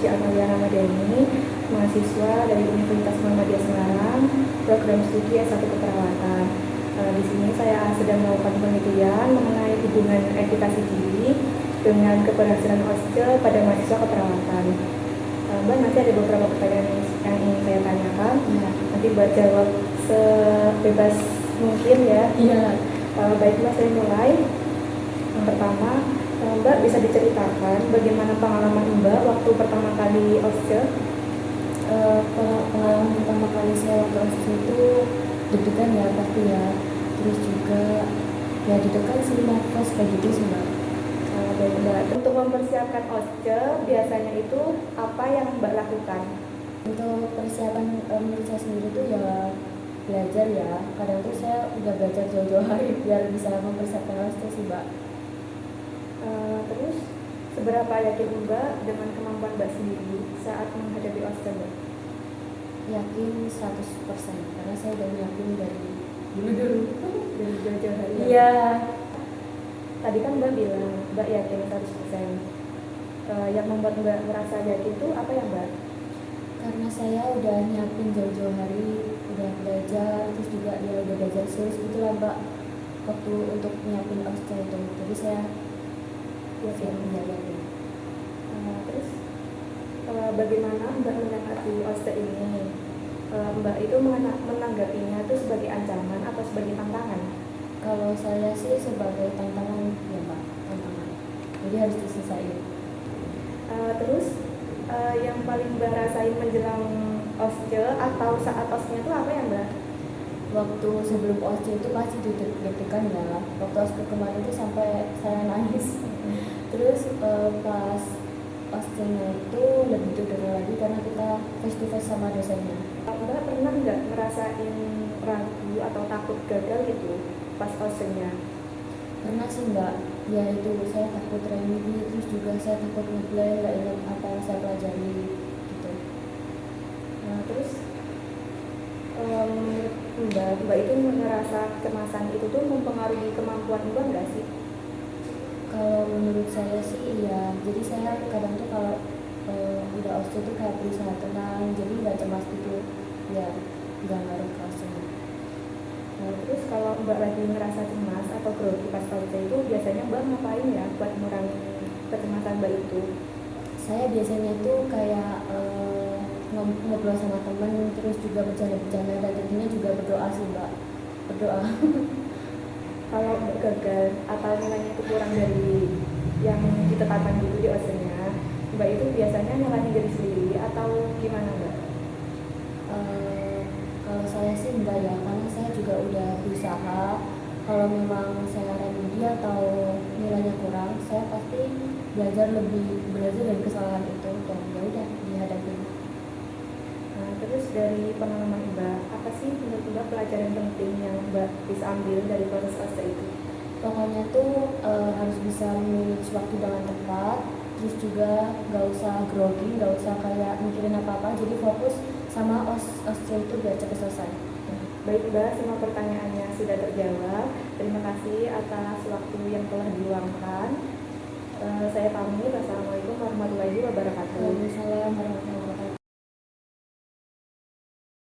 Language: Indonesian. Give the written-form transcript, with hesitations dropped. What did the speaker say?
Suci Amalia Ramadhani, mahasiswa dari Universitas Muhammadiyah Semarang, program studi S1 Keperawatan. Di sini saya sedang melakukan penelitian mengenai hubungan efikasi diri dengan keberhasilan OSCE pada mahasiswa keperawatan. Mbak, nanti ada beberapa pertanyaan yang ingin saya tanyakan. Nanti Mbak jawab sebebas mungkin ya. Baik Mbak, saya mulai. Yang pertama, Mbak bisa diceritakan bagaimana pengalaman Mbak waktu pertama kali OSCE? Pengalaman pertama kali saya waktu OSCE itu deg-degan ya pasti ya. Terus juga ya deg-degan sih, nervous kayak gitu sih Mbak. Baik Mbak, untuk mempersiapkan OSCE biasanya itu apa yang Mbak lakukan? Untuk persiapan menurut saya sendiri itu ya belajar ya. Kadang tuh saya udah belajar jauh-jauh hari biar bisa mempersiapkan OSCE sih Mbak. Terus seberapa yakin Mbak dengan kemampuan Mbak sendiri saat menghadapi OSCE Mbak? Yakin 100% karena saya udah yakin dari dulu Dari jauh-jauh hari. Iya. Tadi kan Mbak bilang Mbak yakin 100%. Yang membuat Mbak merasa yakin itu apa ya Mbak? Karena saya udah nyiapin jauh-jauh hari, udah belajar, terus juga ya udah belajar serius gitu lah Mbak waktu untuk nyiapin OSCE itu. Jadi saya yakin. Terus bagaimana Mbak menanggapi OSCE ini? Mbak itu menanggapinya itu sebagai ancaman atau sebagai tantangan? Kalau saya sih sebagai tantangan ya Mbak, tantangan. Jadi harus diselesaikan. Terus yang paling Mbak rasain menjelang OSCE atau saat OSCE itu apa ya Mbak? Waktu sebelum OSCE itu pasti deg-degan ya. Waktu OSCE kemarin itu sampai saya nangis. Terus pas OSCE-nya itu lebih deg-degan lagi karena kita face to face sama dosennya. Mbak pernah nggak ngerasain ragu atau takut gagal gitu pas OSCE-nya? Pernah sih Mbak, ya itu saya takut remedi, terus juga saya takut ngeblank, nggak ingat apa yang saya pelajari gitu. Terus Mbak itu ngerasa kecemasan itu tuh mempengaruhi kemampuan Mbak nggak sih? Kalau menurut saya sih iya, jadi saya kadang tuh kalau udah OSCE tuh kayak berusaha tenang, jadi nggak cemas gitu, ya nggak ngaruh ke OSCE. Terus kalau Mbak lagi ngerasa cemas atau grogi pas OSCE itu biasanya Mbak ngapain ya buat mengurangi kecemasan Mbak itu? Saya biasanya tuh kayak ngobrol sama temen, terus juga bercanda-bercanda, dan tentunya juga berdoa sih Mbak, berdoa. Kalau Mbak gagal atau nilainya itu kurang dari yang ditetapkan dulu di OSCE-nya, Mbak itu biasanya nyalahin diri sendiri atau gimana Mbak? Kalau saya sih enggak ya, karena saya juga udah berusaha. Kalau memang saya remedi atau nilainya kurang, saya pasti belajar dari kesalahan itu dan ya udah dihadapi. Terus dari pengalaman Mbak, apa sih menurut Mbak pelajaran penting yang Mbak bisa ambil dari proses OSCE itu? Pokoknya tuh harus bisa manage waktu dengan tepat, terus juga nggak usah grogi, nggak usah kayak mikirin apa-apa, jadi fokus sama OSCE itu biar cepat selesai. Baik Mbak, semua pertanyaannya sudah terjawab. Terima kasih atas waktu yang telah diluangkan. Saya pamit. Wassalamualaikum warahmatullahi wabarakatuh.